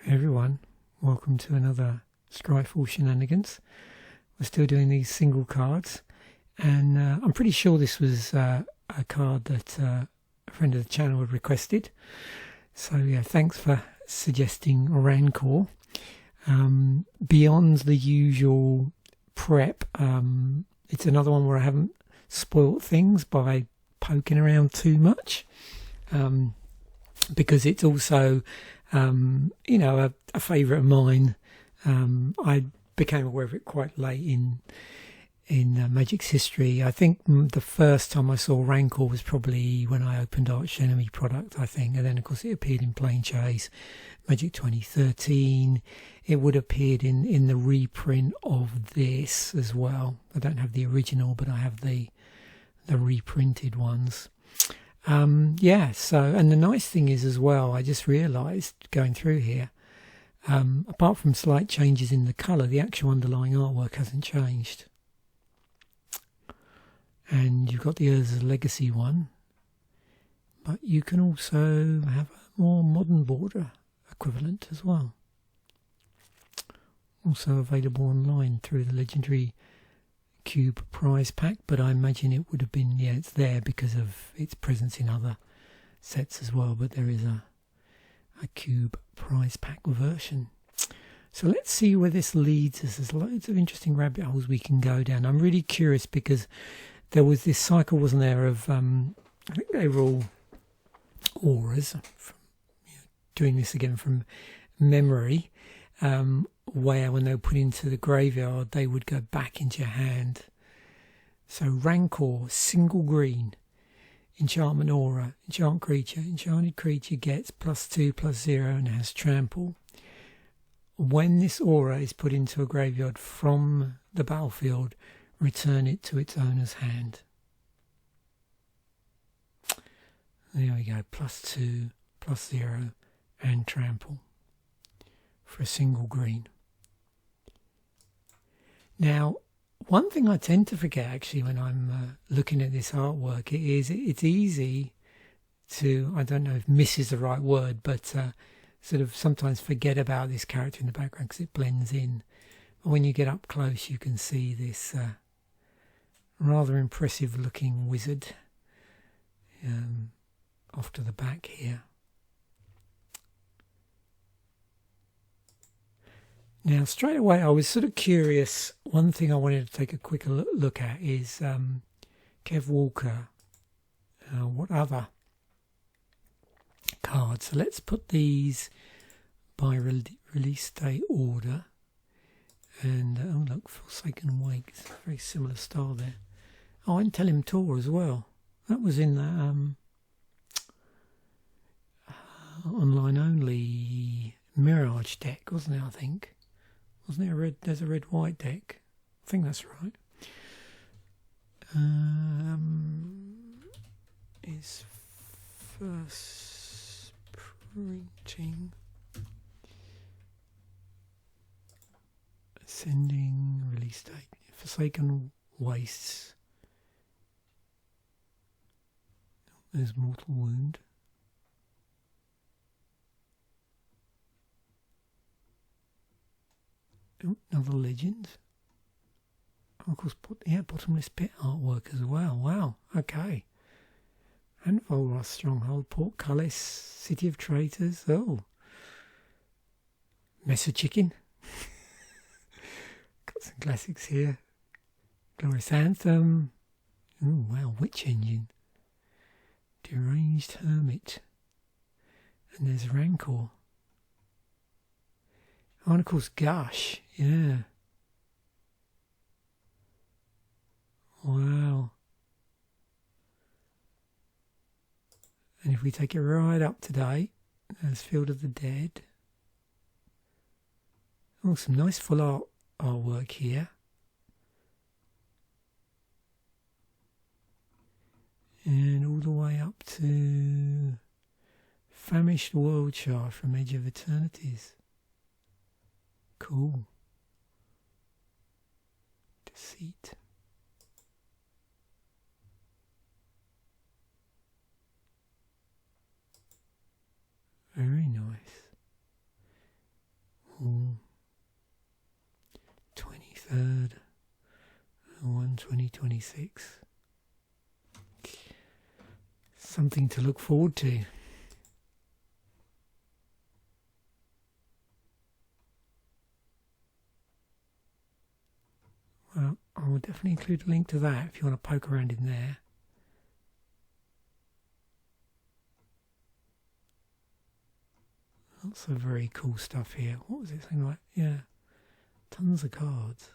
Hey everyone, welcome to another Scryfall Shenanigans. We're still doing these single cards, and I'm pretty sure this was a card that a friend of the channel had requested. So yeah, thanks for suggesting Rancor. Beyond the usual prep, it's another one where I haven't spoilt things by poking around too much, because it's also a favourite of mine. I became aware of it quite late in Magic's history. I think the first time I saw Rancor was probably when I opened Arch Enemy product, I think, and then of course it appeared in Plain Chase, Magic 2013. It would have appeared in the reprint of this as well. I don't have the original, but I have the reprinted ones. And the nice thing is as well, I just realised going through here, apart from slight changes in the colour, the actual underlying artwork hasn't changed. And you've got the Urza's Legacy one, but you can also have a more modern border equivalent as well. Also available online through the legendary Cube prize pack, but I imagine it would have been, it's there because of its presence in other sets as well, but there is a Cube prize pack version. So let's see where this leads us. There's loads of interesting rabbit holes we can go down. I'm really curious because there was this cycle, wasn't there, of I think they were all auras, doing this again from memory, where when they were put into the graveyard they would go back into your hand. So Rancor, single green, enchantment aura, enchant creature. Enchanted creature gets +2/+0 and has trample. When this aura is put into a graveyard from the battlefield, return it to its owner's hand. There we go, +2/+0 and trample for a single green. Now, one thing I tend to forget actually when I'm looking at this artwork it's easy to, I don't know if miss is the right word, but sort of sometimes forget about this character in the background because it blends in. But when you get up close you can see this rather impressive looking wizard off to the back here. Now, straight away, I was sort of curious. One thing I wanted to take a quick look at is Kev Walker. What other cards? So let's put these by release date order. And, oh look, Forsaken Wake. It's a very similar style there. Oh, and Tell Him Tour as well. That was in that online only Mirage deck, wasn't it, I think? Wasn't there a red? There's a red-white deck. I think that's right. Is first printing ascending release date. Forsaken Wastes. There's Mortal Wound. Another legend. Of course, Bottomless Pit artwork as well. Wow, okay. And Volroth Stronghold, Portcullis, City of Traitors. Oh. Mess of Chicken. Got some classics here. Glorious Anthem. Oh, wow, Witch Engine. Deranged Hermit. And there's Rancor. Oh, and of course, Gush, yeah. Wow. And if we take it right up to date, there's Field of the Dead. Oh, some nice full artwork here. And all the way up to Famished World Shard from Edge of Eternities. Cool. Deceit. Very nice. 2026. Something to look forward to. Well, I will definitely include a link to that if you want to poke around in there. Lots of very cool stuff here. What was it saying like? Yeah, tons of cards.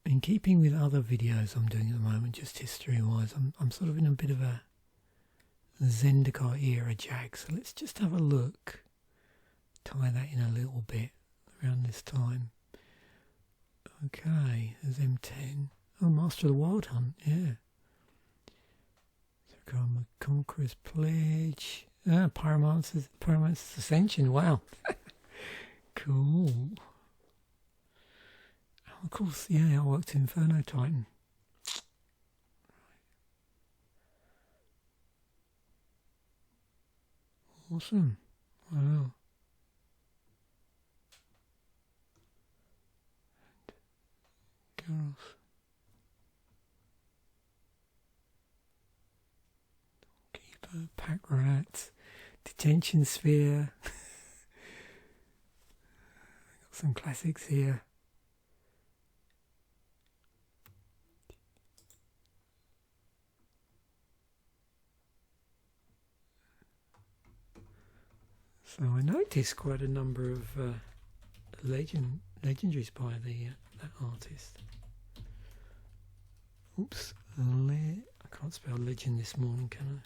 In keeping with other videos I'm doing at the moment, just history-wise, I'm sort of in a bit of a Zendikar era jag. So let's just have a look. Tie that in a little bit around this time. Okay, there's M10. Oh, Master of the Wild Hunt, yeah. Karma Conqueror's Pledge. Ah, Pyromancer's Ascension, wow. Cool. Oh, of course, yeah, I worked in Inferno Titan. Awesome. Wow. Girls. Keeper, Pack Rat, Detention Sphere. Got some classics here. So I noticed quite a number of legendaries by that artist. Oops, I can't spell legend this morning, can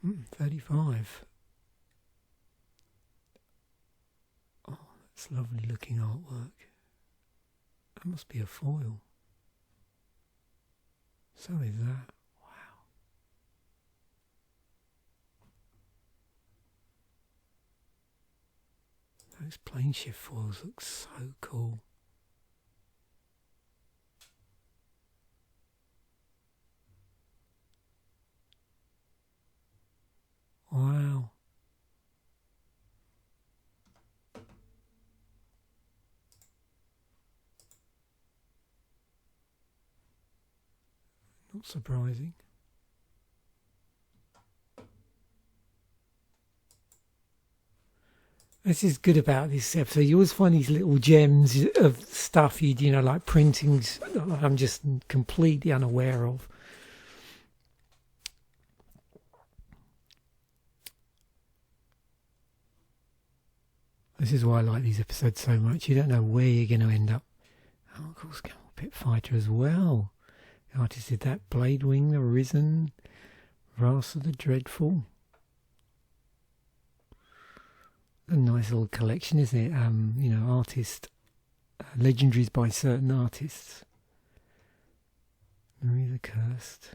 I? 35. Oh, that's lovely looking artwork. That must be a foil. So is that. Those plane shift foils look so cool. Wow. Not surprising. This is good about this episode. You always find these little gems of stuff you know, like printings I'm just completely unaware of. This is why I like these episodes so much. You don't know where you're going to end up. Oh, of course, Camel Pit Fighter as well. The artist did that. Bladewing, The Risen, Rasa the Dreadful. A nice little collection, isn't it? You know, artist legendaries by certain artists. Marie the Cursed.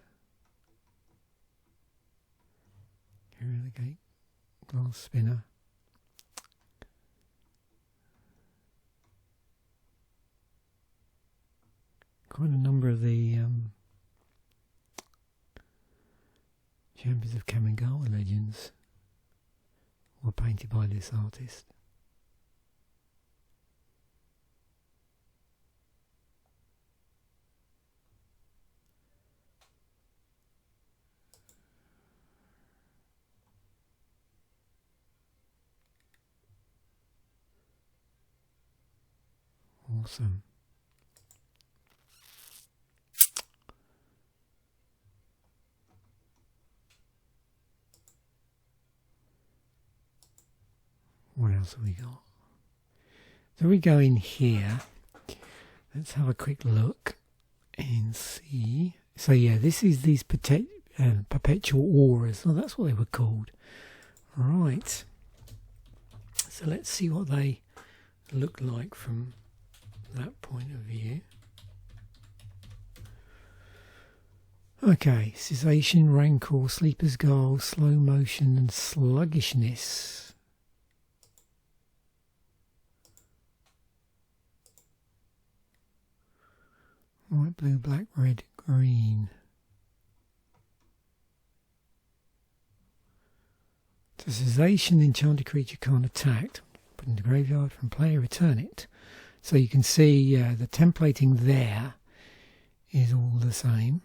Hero the Gate. Glass Spinner. Quite a number of the Champions of Kamigawa legends were painted by this artist. Awesome. What else have we got? So we go in here. Let's have a quick look and see. So yeah, this is these perpetual auras. Oh, that's what they were called. Right. So let's see what they look like from that point of view. Okay, cessation, rancor, sleeper's goal, slow motion and sluggishness. White, blue, black, red, green. To cessation, the enchanted creature can't attack. put in the graveyard from player, return it. So you can see the templating there is all the same.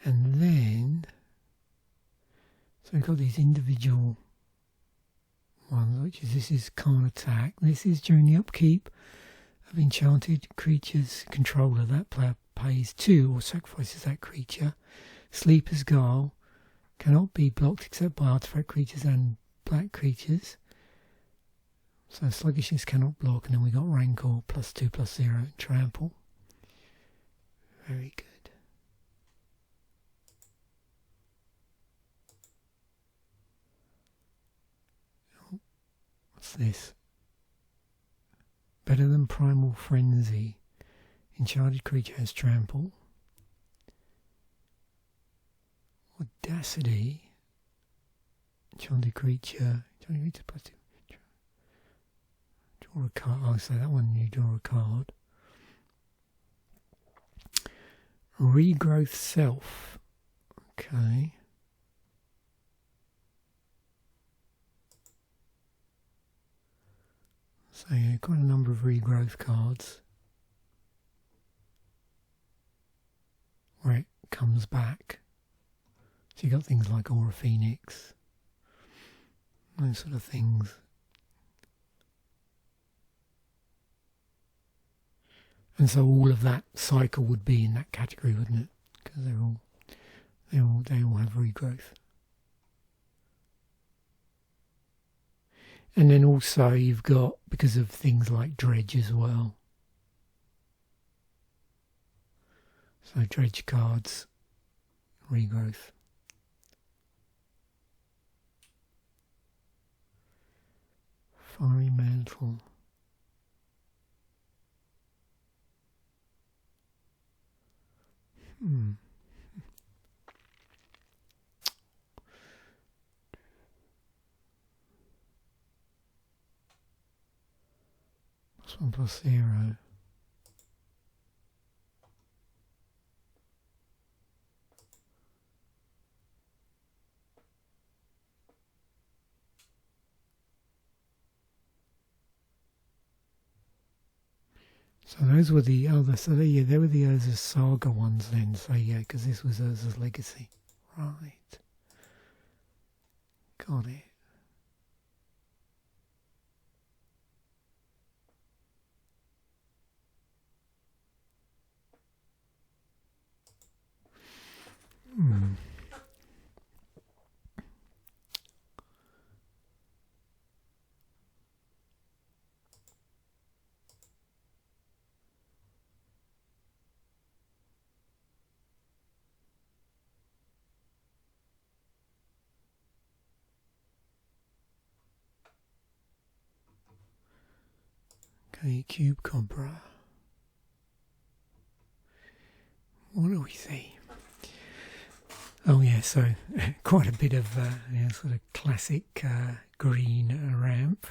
And then, so we've got these individual ones, which is, this is can't attack. This is during the upkeep of enchanted creatures controller. That player pays 2 or sacrifices that creature. Sleeper's Guile cannot be blocked except by artifact creatures and black creatures. So sluggishness cannot block, and then we got Rancor +2/+0 trample. Very good. Oh, what's this? Better than Primal Frenzy. Enchanted creature has trample. Audacity. Enchanted creature. Enchanted creature +2. Draw a card. Oh, so that one you draw a card. Regrowth Self. Okay. So yeah, quite a number of regrowth cards where it comes back. So you got things like Aura Phoenix, those sort of things. And so all of that cycle would be in that category, wouldn't it? Because they all have regrowth. And then also you've got, because of things like dredge as well. So dredge cards, regrowth. Fiery Mantle. +1/+0. So those were the other, so they were the Urza's Saga ones then, so yeah, because this was Urza's Legacy. Right. Got it. Okay, Cube Cobra. What do we see? Oh yeah, so quite a bit of sort of classic green ramp.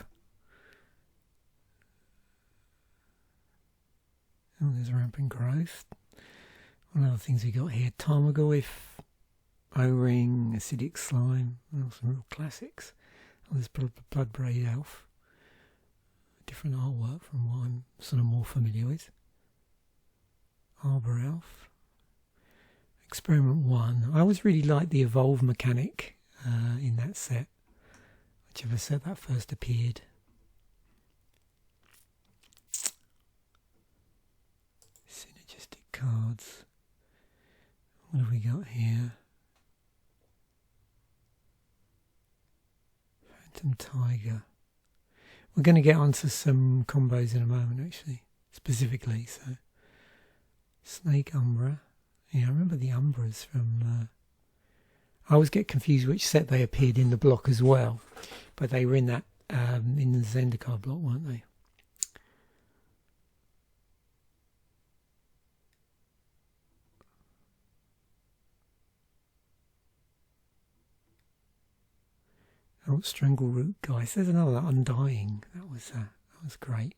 Oh, there's rampant growth. One of the things we got here, Tarmogoyf, O-Ring, Acidic Slime, some real classics. Oh, there's Bloodbraid Elf. Different artwork from what I'm sort of more familiar with. Arbor Elf. Experiment 1. I always really liked the evolve mechanic in that set, whichever set that first appeared. Synergistic cards. What have we got here? Phantom Tiger. We're going to get onto some combos in a moment, actually, specifically. So, Snake Umbra. Yeah, I remember the Umbras from... I always get confused which set they appeared in the block as well. But they were in that, in the Zendikar block, weren't they? Oh, Strangleroot, guys. There's another Undying. That was great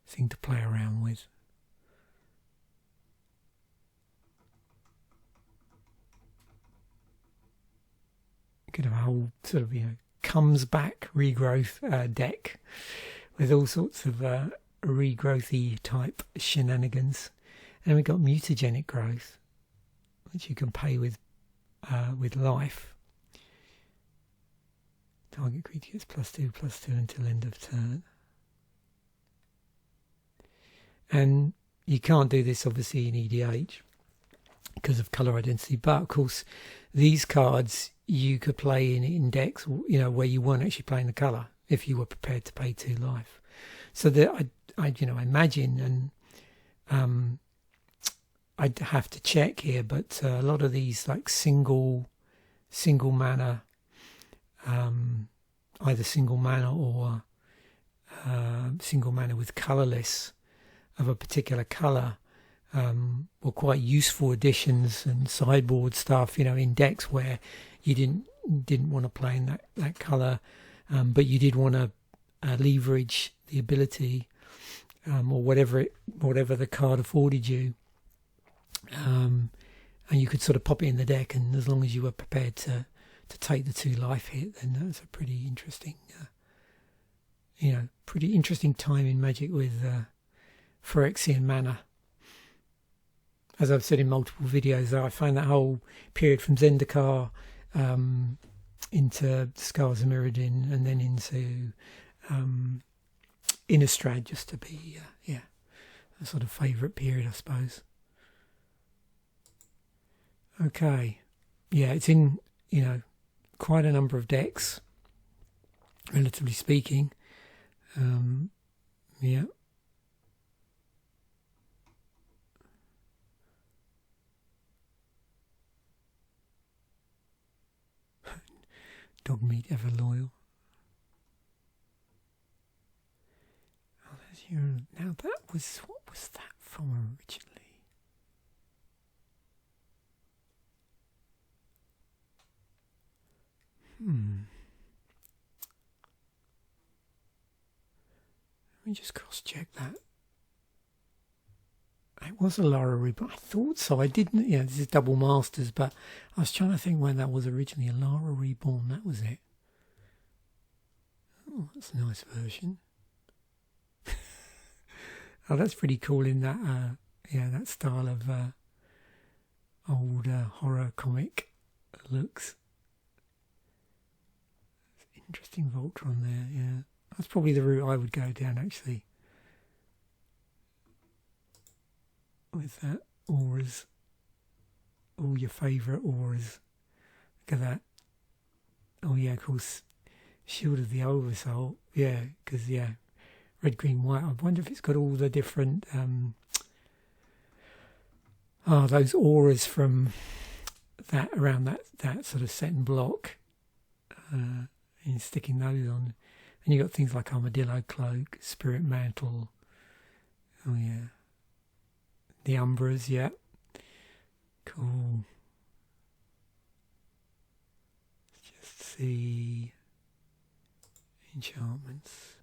thing to play around with. You could have a whole sort of, comes back regrowth deck with all sorts of regrowthy type shenanigans. And we've got mutagenic growth, which you can pay with life. Target creature gets +2/+2 until end of turn. And you can't do this obviously in EDH because of colour identity, but of course these cards you could play in decks, you know, where you weren't actually playing the colour if you were prepared to pay 2 life. So that I imagine, and I'd have to check here, but a lot of these like single mana, either single mana or single mana with colourless of a particular colour, were quite useful additions and sideboard stuff, you know, in decks where you didn't want to play in that colour, but you did want to leverage the ability, or whatever the card afforded you, and you could sort of pop it in the deck, and as long as you were prepared to take the 2 life hit, then that's a pretty interesting, pretty interesting time in Magic with Phyrexian mana. As I've said in multiple videos, I find that whole period from Zendikar into Scars of Mirrodin and then into Innistrad just to be a sort of favourite period, I suppose. Okay, yeah, it's in, you know, quite a number of decks, relatively speaking. Yeah. Dog meat ever loyal. Oh, there's your. Now that was, what was that from originally? Let me just cross-check that. It was a Lara Reborn. I thought so. I didn't. Yeah, this is Double Masters, but I was trying to think when that was originally. A Lara Reborn. That was it. Oh, that's a nice version. Oh, that's pretty cool in that. That style of old horror comic looks. Interesting Voltron there. Yeah, that's probably the route I would go down actually. With that auras, all your favourite auras. Look at that. Oh yeah, of course, Shield of the Oversoul. Yeah, because red, green, white. I wonder if it's got all the different those auras from that around that sort of set and block, and sticking those on. And you got things like Armadillo Cloak, Spirit Mantle. Oh yeah. The Umbras, yeah. Cool. Let's just see. Enchantments.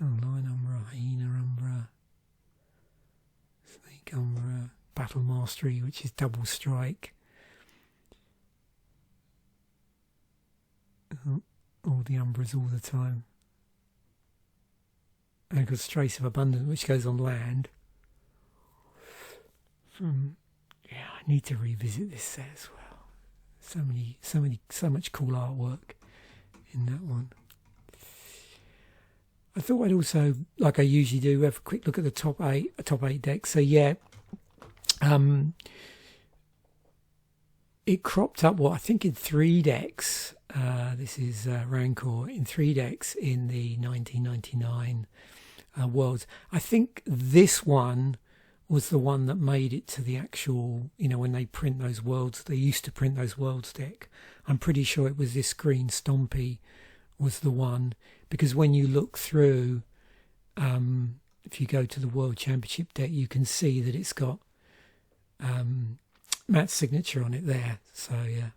Oh, Lion Umbra, Hyena Umbra, Snake Umbra, Battle Mastery, which is double strike. All the Umbras all the time. And of course, Trace of Abundance, which goes on land. I need to revisit this set as well. So much cool artwork in that one. I thought I'd also, like I usually do, have a quick look at the top eight decks. So yeah, it cropped up, I think in 3 decks. This is Rancor in 3 decks in the 1999 Worlds. I think this one was the one that made it to the actual, when they print those Worlds, they used to print those Worlds deck. I'm pretty sure it was this green Stompy was the one, because when you look through, if you go to the World Championship deck, you can see that it's got Matt's signature on it there. So yeah,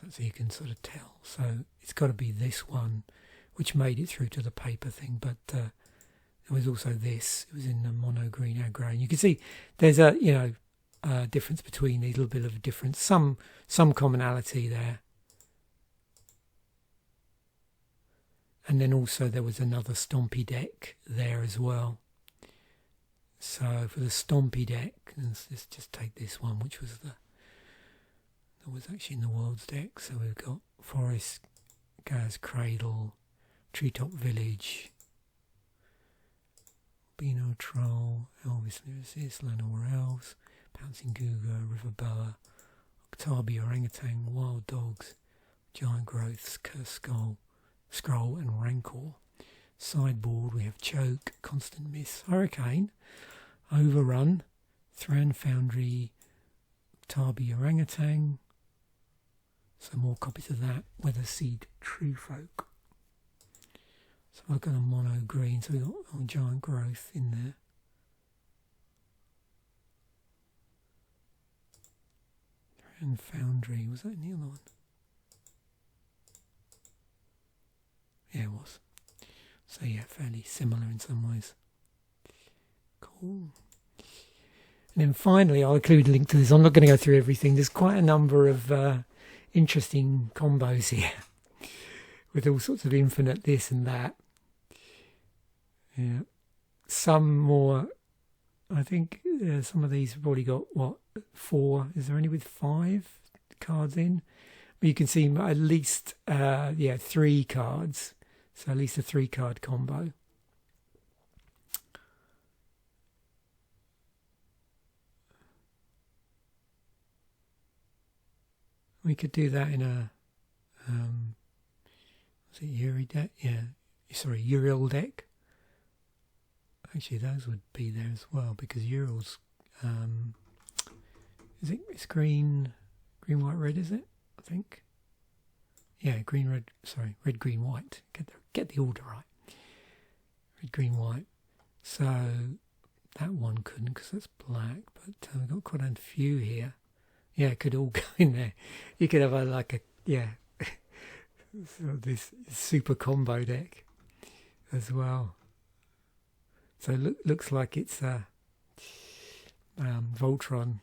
so you can sort of tell. So it's got to be this one, which made it through to the paper thing. But there was also this. It was in the mono green aggro, and you can see there's a difference between these, a little bit of a difference, some commonality there. And then also there was another Stompy deck there as well. So for the Stompy deck, let's just take this one, which was that was actually in the World's deck. So we've got Forest, Gaz Cradle, Treetop Village, Beano Troll, Elvis Lyricist, Lenore Elves, Pouncing Cougar, River Boa, Octabi Orangutan, Wild Dogs, Giant Growths, Curse Scroll and Rancor. Sideboard we have Choke, Constant Miss, Hurricane, Overrun, Thran Foundry, Octabi Orangutan, some more copies of that, Weather Seed, True Folk. So I've got a mono green, so we've got Giant Growth in there. And Foundry, was that in the other one? Yeah, it was. So yeah, fairly similar in some ways. Cool. And then finally, I'll include a link to this. I'm not going to go through everything. There's quite a number of interesting combos here with all sorts of infinite this and that. Yeah, some more. I think some of these have already got, what, 4? Is there any with 5 cards in? But you can see at least 3 cards. So at least a 3-card combo. We could do that in a was it Uri deck? Yeah, sorry, Uriel deck. Actually, those would be there as well because Uriel's it's green, white, red, is it? I think. Yeah, green, red. Sorry, red, green, white. Get the order right. Red, green, white. So that one couldn't because that's black. But we've got quite a few here. Yeah, it could all go in there. You could have so this super combo deck as well. So looks like it's Voltron.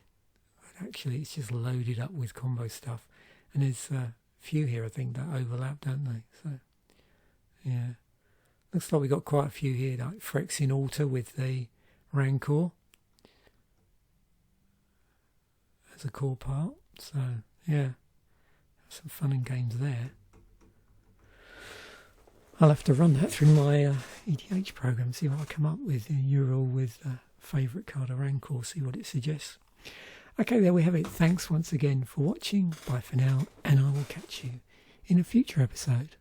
But actually, it's just loaded up with combo stuff. And there's a few here, I think, that overlap, don't they? So, yeah. Looks like we got quite a few here, like Phyrexian Altar with the Rancor as a core part. So, yeah, some fun and games there. I'll have to run that through my EDH program, see what I come up with. You're all with favourite card of Rancor, see what it suggests. Okay, there we have it. Thanks once again for watching. Bye for now, and I will catch you in a future episode.